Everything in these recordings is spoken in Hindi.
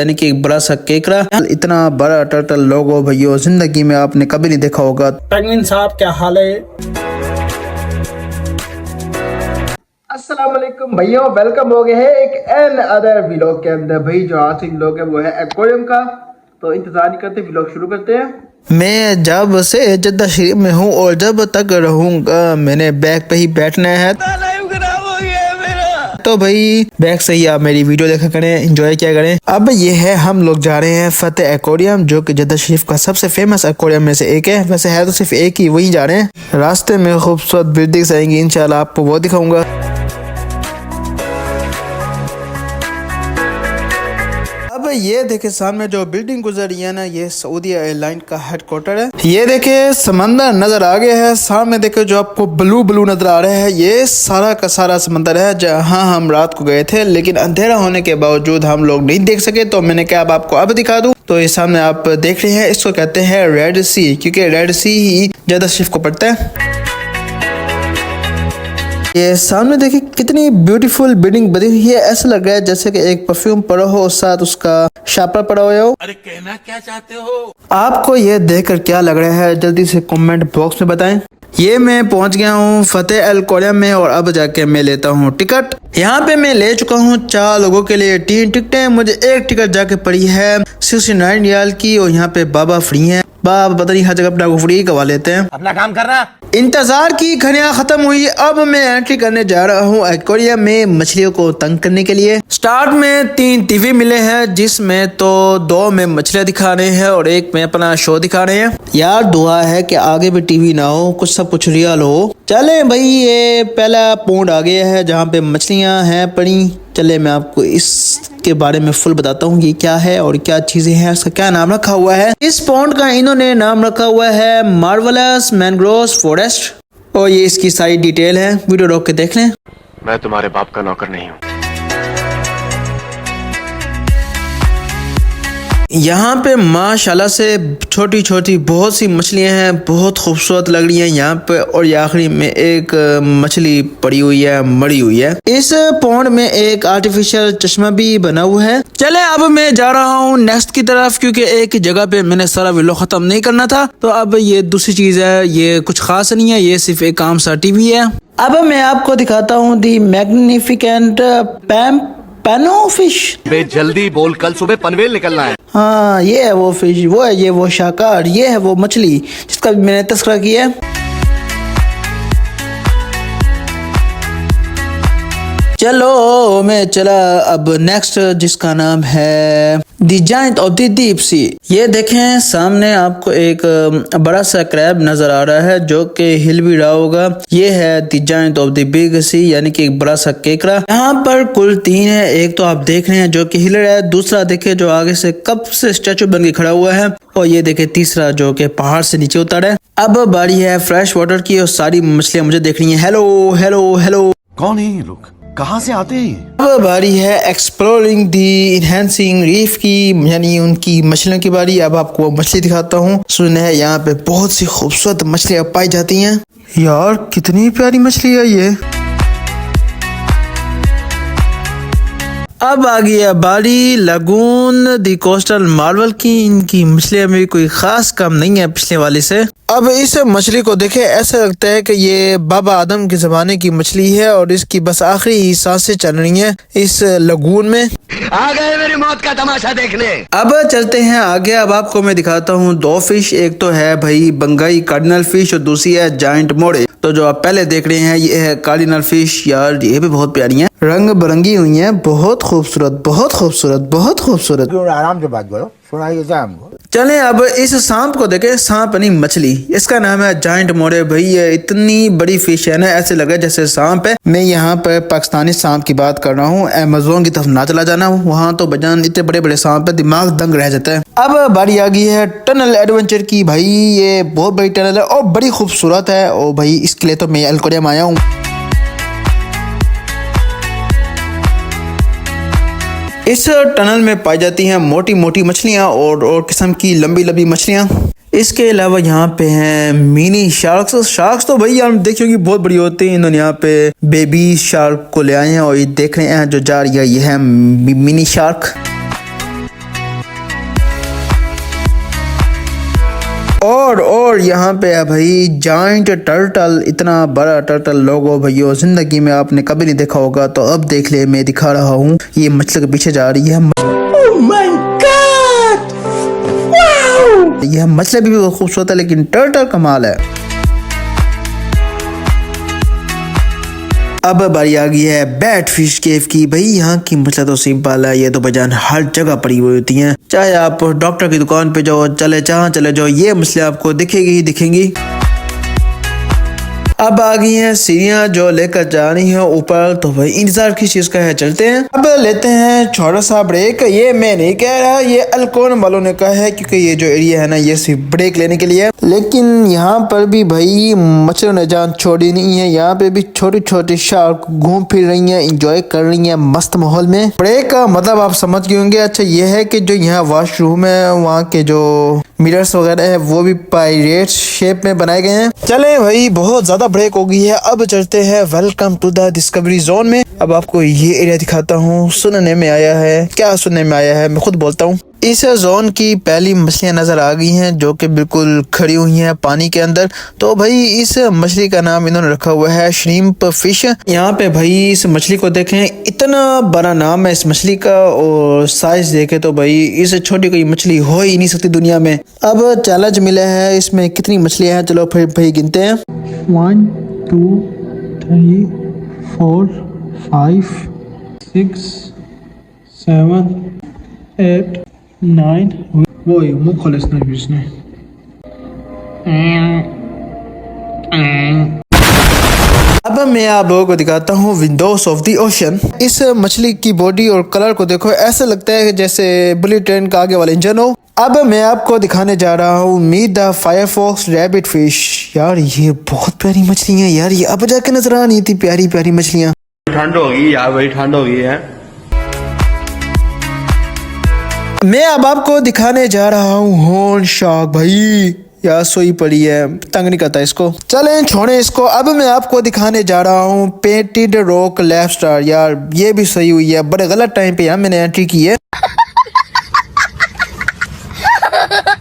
यानी कि एक बड़ा सा केकड़ा। इतना बड़ा टर्टल लोगो भैया जिंदगी में आपने कभी नहीं देखा होगा। पेंगुइन साहब क्या हाल है? अस्सलाम वालेकुम भैया, वेलकम हो गए हैं एक एन अदर व्लॉग के अंदर। भाई जो आज व्लॉग है वो है एक्वेरियम का, तो इंतजार नहीं करते, व्लॉग शुरू करते हैं। मैं जब से जद्दा शरीफ में हूँ और जब तक रहूंगा मैंने बैग पे ही बैठना है। तो भाई बैग से ही आप मेरी वीडियो देखा करें, एंजॉय किया करें। अब ये है हम लोग जा रहे हैं फतेह एक्वेरियम, जो कि जद्दा शरीफ का सबसे फेमस एक्वेरियम में से एक है। वैसे है तो सिर्फ एक ही, वहीं जा रहे हैं। रास्ते में खूबसूरत बिल्डिंग्स आएंगी, इंशाल्लाह आपको वो दिखाऊंगा। अब ये देखे सामने जो बिल्डिंग गुजर रही है ना, ये सऊदी एयरलाइन का हेडक्वार्टर है। ये देखे समंदर नजर आ गया है, सामने देखे जो आपको ब्लू ब्लू नजर आ रहा है, ये सारा का सारा समंदर है जहाँ हम रात को गए थे, लेकिन अंधेरा होने के बावजूद हम लोग नहीं देख सके। तो मैंने कहा अब आपको अब दिखा दूं। तो ये सामने आप देख रहे हैं, इसको कहते हैं रेड सी, क्योंकि रेड सी ही जद्दा शरीफ को पड़ता है। ये सामने देखिए कितनी ब्यूटीफुल बिल्डिंग बनी हुई है। ऐसा लग रहा है जैसे कि एक परफ्यूम पड़ा हो और साथ उसका शापर पड़ा हुआ हो। अरे कहना क्या चाहते हो? आपको ये देखकर क्या लग रहा है जल्दी से कमेंट बॉक्स में बताएं। ये मैं पहुंच गया हूँ फतेह एक्वेरियम में और अब जाके मैं लेता हूँ टिकट। यहाँ पे मैं ले चुका हूँ 4 लोगों के लिए 3 टिकटें। मुझे एक टिकट जाके पड़ी है 69 रियाल की, और यहाँ पे बाबा फ्री है। बाबा पता नहीं हर जगह अपना फ्री करवा लेते हैं। अपना काम कर रहा। इंतजार की घड़ियां खत्म हुई, अब मैं एंट्री करने जा रहा हूँ एक्वेरियम में मछलियों को तंग करने के लिए। स्टार्ट में 3 टीवी मिले हैं, जिसमें तो 2 में मछलियां दिखा रहे हैं और 1 में अपना शो दिखा रहे हैं। यार दुआ है कि आगे भी टीवी ना हो, कुछ सब कुछ रियल हो। चले भाई, ये पहला पॉइंट आ गया है जहाँ पे मछलियां हैं पड़ी। चले मैं आपको इसके बारे में फुल बताता हूँ ये क्या है और क्या चीजें हैं, इसका क्या नाम रखा हुआ है। इस पॉन्ड का इन्होंने नाम रखा हुआ है मार्वलस मैंग्रोव फॉरेस्ट, और ये इसकी सारी डिटेल है, वीडियो रोक के देख लें। मैं तुम्हारे बाप का नौकर नहीं हूँ। यहाँ पे माशाल्लाह से छोटी छोटी बहुत सी मछलियाँ हैं, बहुत खूबसूरत लग रही हैं यहाँ पे। और ये आखिरी में एक मछली पड़ी हुई है, मरी हुई है। इस पॉन्ड में एक आर्टिफिशियल चश्मा भी बना हुआ है। चले अब मैं जा रहा हूँ नेक्स्ट की तरफ, क्योंकि एक जगह पे मैंने सारा वीडियो खत्म नहीं करना था। तो अब ये दूसरी चीज है, ये कुछ खास नहीं है, ये सिर्फ एक आम सा टीवी है। अब मैं आपको दिखाता हूँ दी मैग्निफिकेंट पैनो फिश। बे जल्दी बोल, कल सुबह पनवेल निकलना है। हाँ ये है वो फिश, वो है ये वो शाकार, ये है वो मछली जिसका भी मैंने तस्करा किया है। चलो मैं चला अब नेक्स्ट, जिसका नाम है the giant of the deep sea. ये देखें सामने आपको एक बड़ा सा क्रैब नजर आ रहा है जो कि हिल भी रहा होगा। ये है the giant of the big sea, यानी कि एक बड़ा सा केकड़ा। यहाँ पर कुल 3 है। एक तो आप देख रहे हैं जो कि हिल रहा है, दूसरा देखे जो आगे से कब से स्टैचू बन के खड़ा हुआ है, और ये देखे तीसरा जो कि पहाड़ से नीचे उतरा है। अब बारी है फ्रेश वाटर की और सारी मछलियां मुझे देख रही है। हेलो हेलो हेलो, कौन है ये लोग, कहाँ से आते हैं? अब बारी है एक्सप्लोरिंग दी इनहेंसिंग रीफ की, यानी उनकी मछलियों की बारी। अब आपको मछली दिखाता हूँ। सुना है यहाँ पे बहुत सी खूबसूरत मछलियाँ पाई जाती हैं। यार कितनी प्यारी मछली है ये। अब आ गया बारी लगून दी कोस्टल मार्वल की। इनकी मछलियाँ में कोई खास कम नहीं है पिछले वाले से। अब इस मछली को देखे ऐसा लगता है कि ये बाबा आदम के जमाने की मछली है और इसकी बस आखिरी ही सांसें चल रही हैं इस लगून में। आ गए मेरी मौत का तमाशा देखने। अब चलते हैं आगे। अब आपको मैं दिखाता हूँ 2 फिश। एक तो है भाई बंगाई कार्डिनल फिश और दूसरी है जायंट मोड़े। तो जो आप पहले देख रहे हैं ये है कार्डिनल फिश। यार ये भी बहुत प्यारी है, रंग बिरंगी हुई है, बहुत खूबसूरत बहुत खूबसूरत बहुत खूबसूरत। आराम से बात करो, सुनाइए हमको। चलें अब इस सांप को देखें। सांप नहीं मछली, इसका नाम है जायंट मोरे। भाई ये इतनी बड़ी फिश है ना, ऐसे लगे जैसे सांप है। मैं यहाँ पर पाकिस्तानी सांप की बात कर रहा हूँ, अमेज़न की तरफ ना चला जाना, वहाँ तो बजान इतने बड़े बड़े सांप है, दिमाग दंग रह जाता है। अब बारी आ गई है टनल एडवेंचर की। भाई ये बहुत बड़ी टनल है और बड़ी खूबसूरत है, और भाई इसके लिए तो मैं एक्वेरियम आया हूँ। इस टनल में पाई जाती हैं मोटी मोटी मछलियाँ और किस्म की लंबी लंबी मछलियाँ। इसके अलावा यहाँ पे हैं मिनी शार्क्स। शार्क्स तो भाई यार देखिए कि बहुत बड़ी होती हैं। इन्होंने यहाँ पे बेबी शार्क को ले आए हैं और ये देख रहे हैं जो जा रही है, ये है मिनी शार्क। और यहाँ पे है भाई जाइंट टर्टल, इतना बड़ा टर्टल लोगो भैया जिंदगी में आपने कभी नहीं देखा होगा। तो अब देख ले, मैं दिखा रहा हूँ, ये मछली के पीछे जा रही है। यह मछली भी बहुत खूबसूरत है, लेकिन टर्टल कमाल है। अब बारी आ गई है बैट फिश केव की। भाई यहाँ की मछलियाँ तो सिंपल है, ये तो बजान हर जगह पड़ी हुई होती हैं। चाहे आप डॉक्टर की दुकान पे जाओ, जहाँ चले जाओ, ये मछलियाँ आपको दिखेगी ही दिखेंगी। अब आ गई हैं सीढ़ियाँ जो लेकर जा रही हैं ऊपर। तो भाई इंतजार किस चीज का है, चलते हैं। अब लेते हैं छोटा सा ब्रेक। ये मैं नहीं कह रहा, ये अलकोन वालों ने कहा है, क्योंकि ये जो एरिया है ना, ये सिर्फ ब्रेक लेने के लिए। लेकिन यहाँ पर भी भाई मछलियों ने जान छोड़ी नहीं है। यहाँ पे भी छोटी छोटी शार्क घूम फिर रही है, इंजॉय कर रही है मस्त माहौल में। ब्रेक का मतलब आप समझ गए होंगे। अच्छा, ये है कि जो यहाँ वॉशरूम है, वहाँ के जो मिरर्स वगैरह है, वो भी पायरेट शेप में बनाए गए हैं। चले भाई, बहुत ज्यादा ब्रेक हो गई है, अब चलते हैं welcome to the discovery zone में। अब आपको ये एरिया दिखाता हूँ। सुनने में आया है, क्या सुनने में आया है, मैं खुद बोलता हूँ। इस जोन की पहली मछलियां नजर आ गई हैं, जो कि बिल्कुल खड़ी हुई हैं पानी के अंदर। तो भाई इस मछली का नाम इन्होंने रखा हुआ है श्रिम्प फिश। यहाँ पे भाई इस मछली को देखें, इतना बड़ा नाम है इस मछली का, और साइज देखे तो भाई इससे छोटी कोई मछली हो ही नहीं सकती दुनिया में। अब चैलेंज मिला है, इसमें कितनी मछलियां हैं, चलो फिर भाई गिनते हैं। 1 2 3 4 5 6 7 8 9। वो मुँह खोले इसने। अब मैं आप लोगों को दिखाता हूँ विंडोज ऑफ द ओशन। इस मछली की बॉडी और कलर को देखो, ऐसा लगता है जैसे बुलेट ट्रेन का आगे वाला इंजन हो। अब मैं आपको दिखाने जा रहा हूँ meet the Firefox rabbit fish. यार ये बहुत प्यारी मछली है यार, ये अब जाके नजर आ नहीं थी, प्यारी प्यारी मछलियाँ। ठंड होगी यार, भाई ठंड हो गई है। मैं अब आपको दिखाने जा रहा हूँ हॉर्न शार्क। भाई यार सोई पड़ी है, तंग नहीं करता इसको, चलें छोड़े इसको। अब मैं आपको दिखाने जा रहा हूँ पेंटेड रॉक लैबस्टर। यार ये भी सही हुई है, बड़े गलत टाइम पे यार मैंने एंट्री की है।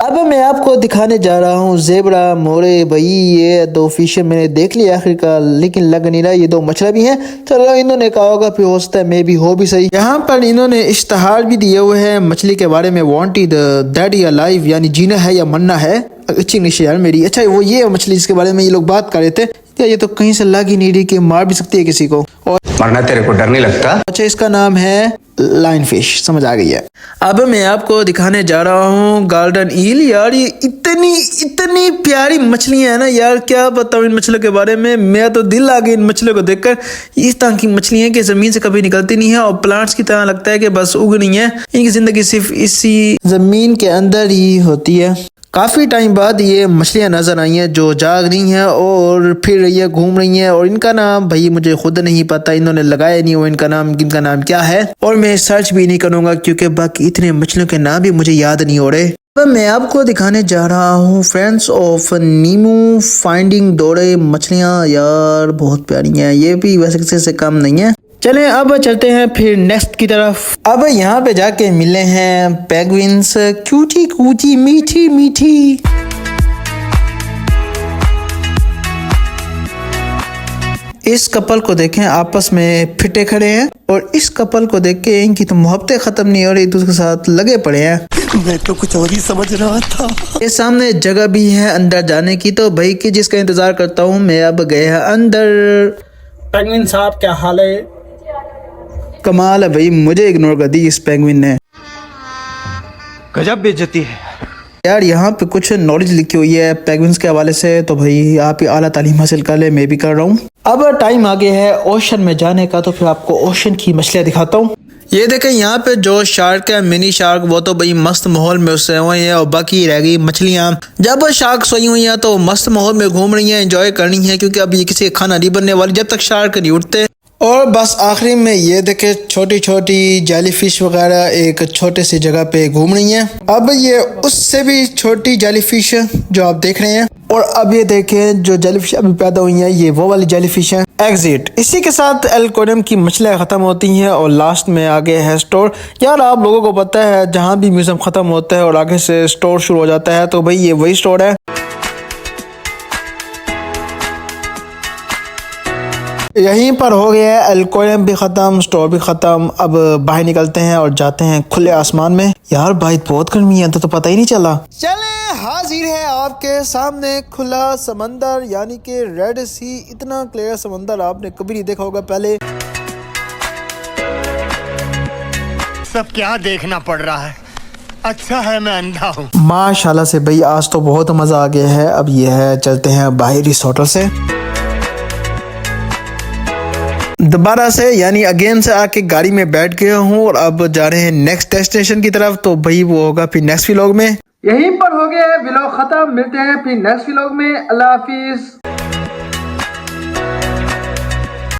अब मैं आपको दिखाने जा रहा हूँ जेबरा मोरे। भाई ये दो फिश मैंने देख लिया आखिरकार, लेकिन लग नहीं रहा ये दो मछलियाँ भी हैं। चलो इन्होंने कहा होगा, फिर हो सकता है मैं भी हो भी सही। यहाँ पर इन्होंने इश्तहार भी दिए हुए हैं मछली के बारे में, वांटेड डेड या लाइव, यानी जीना है या मरना है। अच्छी इंग्लिश यार मेरी। अच्छा वो ये मछली जिसके बारे में ये लोग बात कर रहे थे, ये तो कहीं से लग ही नहीं रही कि मार भी सकती है किसी को। और मरना तेरे को डर नहीं लगता? अच्छा इसका नाम है लाइन फिश, समझ आ गई है। अब मैं आपको दिखाने जा रहा हूँ गोल्डन ईल। यार ये इतनी प्यारी मछलियां है ना यार, क्या बताऊँ इन मछलियों के बारे में। मैं तो दिल आ गई इन मछलियों को देखकर। इस तरह की मछलियां कि जमीन से कभी निकलती नहीं है और प्लांट्स की तरह लगता है कि बस उग नहीं है, इनकी जिंदगी सिर्फ इसी जमीन के अंदर ही होती है। काफ़ी टाइम बाद ये मछलियाँ नज़र आई हैं जो जाग रही हैं और फिर रही है, घूम रही हैं। और इनका नाम भाई मुझे खुद नहीं पता, इन्होंने लगाया नहीं हो इनका नाम, इनका नाम क्या है, और मैं सर्च भी नहीं करूँगा क्योंकि बाकी इतने मछलियों के नाम भी मुझे याद नहीं हो रहे। अब मैं आपको दिखाने जा रहा हूँ फ्रेंड्स ऑफ नीमू फाइंडिंग डोरे मछलियाँ। यार बहुत प्यारी हैं, ये भी वैसे किसी से कम नहीं है। चलें अब चलते हैं फिर नेक्स्ट की तरफ। अब यहाँ पे जाके मिले हैं पेंगुइन्स, क्यूटी क्यूटी मीठी मीठी। इस कपल को देखें, आपस में फिटे खड़े हैं, और इस कपल को देख के इनकी तो मोहब्बतें खत्म नहीं हो रही, एक दूसरे के साथ लगे पड़े हैं। मैं तो कुछ और ही समझ रहा था। ये सामने जगह भी है अंदर जाने की, तो भाई की जिसका इंतजार करता हूँ मैं अब गया अंदर। पेंगुइन साहब क्या हाल है? कमाल है भाई, मुझे इग्नोर कर दी इस पेंगुइन ने। गजब बेइज्जती है यार यहाँ पे कुछ नॉलेज लिखी हुई है पेंगुइन्स के हवाले से, तो भाई आप ही आला तालीम हासिल कर ले, मैं भी कर रहा हूँ। अब टाइम आ गया है ओशन में जाने का, तो फिर आपको ओशन की मछलियाँ दिखाता हूँ। ये देखें यहाँ पे जो शार्क है, मिनी शार्क, वो तो भाई मस्त माहौल में सोए हुए हैं, और बाकी रह गई मछलियाँ। जब शार्क सोई हुई हैं तो मस्त माहौल में घूम रही हैं, एंजॉय करनी है, क्योंकि अब ये किसी खाना नहीं बनने वाली जब तक शार्क नहीं उठते। और बस आखिरी में ये देखे छोटी छोटी जेलीफिश वगैरह एक छोटे सी जगह पे घूम रही हैं। अब ये उससे भी छोटी जेलीफिश जो आप देख रहे हैं, और अब ये देखें जो जेलीफिश अभी पैदा हुई हैं, ये वो वाली जेलीफिश हैं। एग्जिट। इसी के साथ एक्वेरियम की मछलियाँ ख़त्म होती हैं और लास्ट में आगे है स्टोर। यार आप लोगों को पता है जहाँ भी म्यूजियम ख़त्म होता है और आगे से स्टोर शुरू हो जाता है, तो भाई ये वही स्टोर है। यहीं पर हो गया है, एक्वेरियम भी ख़त्म, स्टोर भी ख़त्म। अब बाहर निकलते हैं और जाते हैं खुले आसमान में। यार भाई बहुत गर्मी है, तो पता ही नहीं चला। चले हाजिर है आपके सामने खुला समंदर, यानी कि रेड सी। इतना क्लियर समंदर आपने कभी नहीं देखा होगा पहले। सब क्या देखना पड़ रहा है, अच्छा है मैं अंधा हूँ। माशाल्लाह से भाई आज तो बहुत मज़ा आ गया है। अब ये है, चलते हैं बाहर इस होटल से दोबारा से, यानी अगेन से आके गाड़ी में बैठ गया हूँ और अब जा रहे हैं नेक्स्ट डेस्टिनेशन की तरफ। तो भाई वो होगा फिर नेक्स्ट व्लॉग में। यहीं पर हो गया है व्लॉग खत्म। मिलते हैं फिर नेक्स्ट व्लॉग में। अल्लाह हाफिज।